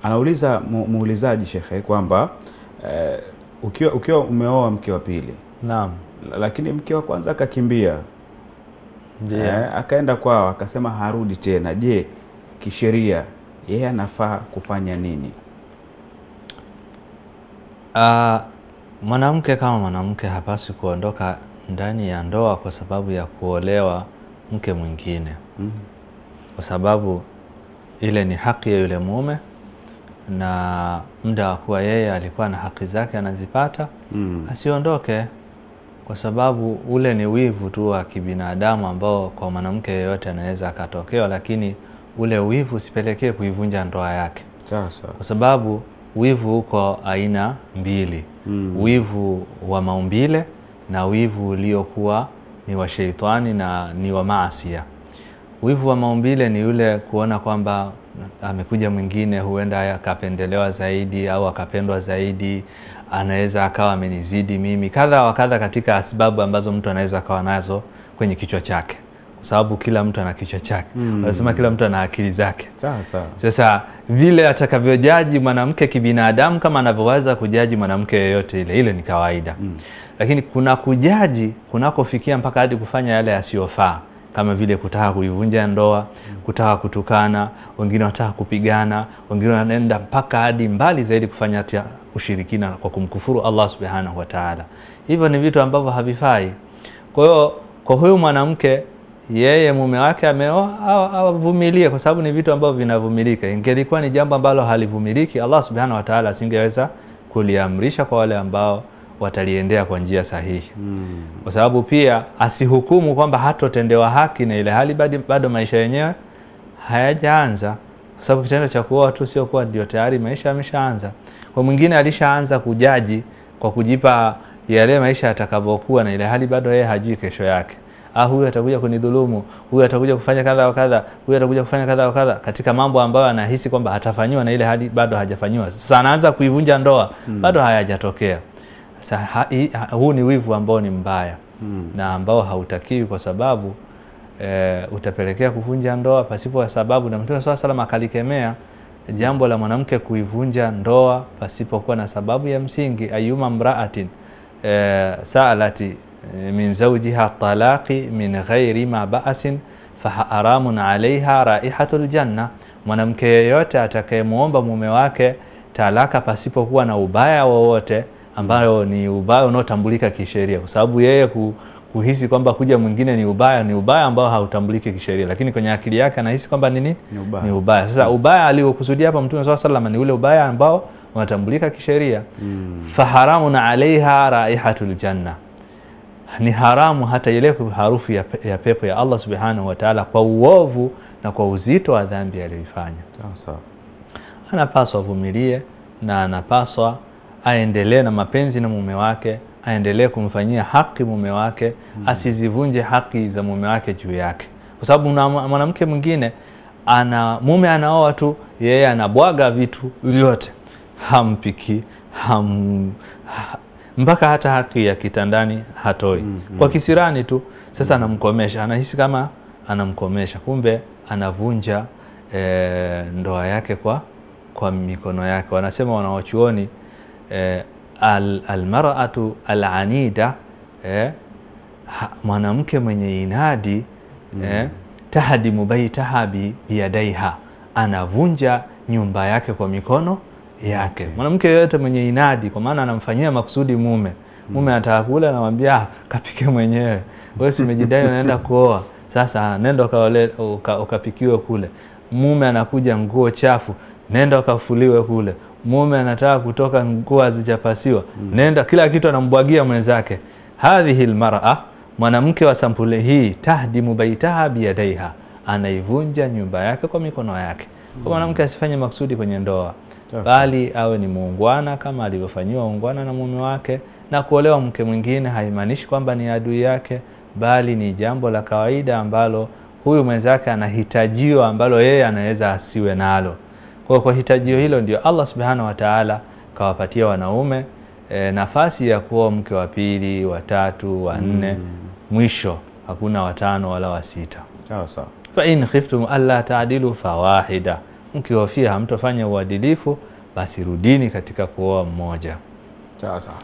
Anauliza muulizaji shekhe kwamba ukiwa umeoa mke wa pili. Naam. Lakini mke wa kwanza akakimbia. Ndio. Akaenda kwao akasema harudi tena. Je, kisheria yeye anafaa kufanya nini? Mwanamke kama mwanamke hapaswi kuondoka ndani ya ndoa kwa sababu ya kuolewa mke mwingine. Kwa sababu ile ni haki ya yule mume, na muda wa kuwa yeye alikuwa na haki zake anazipata, asiondoke, kwa sababu ule ni wivu tu wa kibinadamu ambao kwa mwanamke yeyote anaweza akatokewa, lakini ule wivu usipelekee kuivunja ndoa yake. Sasa Kwa sababu wivu uko aina mbili. Wivu wa maumbile na wivu uliokuwa ni wa sheitani na ni wa maasiya. Wivu wa maumbile ni yule kuona kwamba amekuja mwingine, huenda akapendelewa zaidi au akapendwa zaidi, anaweza akawa amenizidi mimi, kadha wa kadha, katika sababu ambazo mtu anaweza akawa nazo kwenye kichwa chake, kwa sababu kila mtu ana kichwa chake. Wanasema kila mtu ana akili zake. Sasa vile atakavyojaji mwanamke kibinadamu, kama anavyoweza kujaji mwanamke yeyote ile ni kawaida. Lakini kuna kujaji kunakofikia mpaka hadi kufanya yale yasiyofaa, kama vile kutaka kuivunja ndoa, kutaka kutukana, wengine wanataka kupigana, wengine wanaenda mpaka hadi mbali zaidi kufanya hata ushirikina kwa kumkufuru Allah Subhanahu wa Ta'ala. Hivyo ni vitu ambavyo havifai. Kwa hiyo kwa huyu mwanamke, yeye mume wake ameoa, avumilie, kwa sababu ni vitu ambavyo vinavumilika. Ingelikuwa ni jambo ambalo halivumiliki, Allah Subhanahu wa Ta'ala asingeweza kuliamrisha kwa wale ambao wataliendea kwa njia sahihi. Kwa sababu pia asihukumu kwamba hatotendewa haki na ile hali bado maisha yenyewe hayajaanza, kwa sababu kitendo cha kuoa tu sio kuwa ndio tayari maisha yameshaanza. Kwa mwingine alishaanza kujaji kwa kujipa yale maisha atakavyokuwa, na ile hali bado yeye hajui kesho yake. Huyu atakuja kunidhulumu, huyu atakuja kufanya kadha wa kadha, huyu atakuja kufanya kadha wa kadha, katika mambo ambayo anahisi kwamba atafanywa na ile hali bado hajafanywa. Sasa anaanza kuivunja ndoa, bado hayajatokea. Sasa huu ni wivu ambao ni mbaya na ambao hautakiwi, kwa sababu utapelekea kuvunja ndoa pasipo sababu. Na Mtume SAW salama akalikemea jambo la mwanamke kuivunja ndoa pasipokuwa na sababu ya msingi. Ayuma mraatin saalati min zawjiha talaqi min ghairi ma ba'sin fa haramun alaiha raihatul janna. Mwanamke yeyote atakayemuomba mume wake talaka pasipokuwa na ubaya wowote, ambayo ni ubaya unaotambulika kisheria, kwa sababu yeye kuhisi kwamba kuja mwingine ni ubaya ambao hautambuliki kisheria, lakini kwenye akili yake anahisi kwamba ni ubaya. Sasa ubaya aliokusudia hapa Mtume SAW ni ule ubaya ambao unatambulika kisheria. Faharamun alaiha raihatul janna, ni haramu hata ile harufu ya pepo ya Allah Subhanahu wa Ta'ala, kwa uovu na kwa uzito wa dhambi aliyoifanya. Anapaswa avumilie na anapaswa aendelee na mapenzi na mume wake, aendelee kumfanyia haki mume wake, asizivunje haki za mume wake juu yake. Kwa sababu mwanamke mwingine mume anaoa tu, yeye anabwaga vitu vyote, hampiki, mpaka hata haki ya kitandani hatoi, kwa kisirani tu. Sasa anamkomesha, anahisi kama anamkomesha, kumbe anavunja ndoa yake kwa mikono yake. Wanasema wanawachuoni, almar'atu alanida, mwanamke mwenye inadi, tahdimu baitaha biyadaiha, anavunja nyumba yake kwa mikono yake. Mwanamke yote mwenye inadi, kwa maana anamfanyia makusudi mume anataka kula, anamwambia kapike mwenyewe, wewe si umejidai unaenda kuoa, sasa nenda ukapikiwe kule. Mume anakuja nguo chafu, nenda ukafuliwe kule. Mume anataka kutoka nguo hazijapasiwa, nenda, kila kitu anambwagia mwenzake. Hadhihi almar'a, mwanamke wa sampuli hii, tahdimu baitaha biyadaiha, anaivunja nyumba yake kwa mikono yake. Kwa mwanamke asifanye maksudi kwenye ndoa, bali awe ni muungwana kama alivyofanyiwa muungwana na mume wake. Na kuolewa mke mwingine haimaanishi kwamba ni adui yake, bali ni jambo la kawaida ambalo huyu mwenzake anahitajio ambalo yeye anaweza asiwe nalo. Kwa hitajio hilo ndio Allah Subhanahu wa Ta'ala kawapatia wanaume nafasi ya kuoa mke wa pili, wa tatu, wa nne, mwisho hakuna watano wala wa sita. Sawa. Fa in khiftum alla ta'dilu fawahida, Mkihofia hamtofanya uadilifu, basi rudini katika kuoa mmoja. Sawa sawa.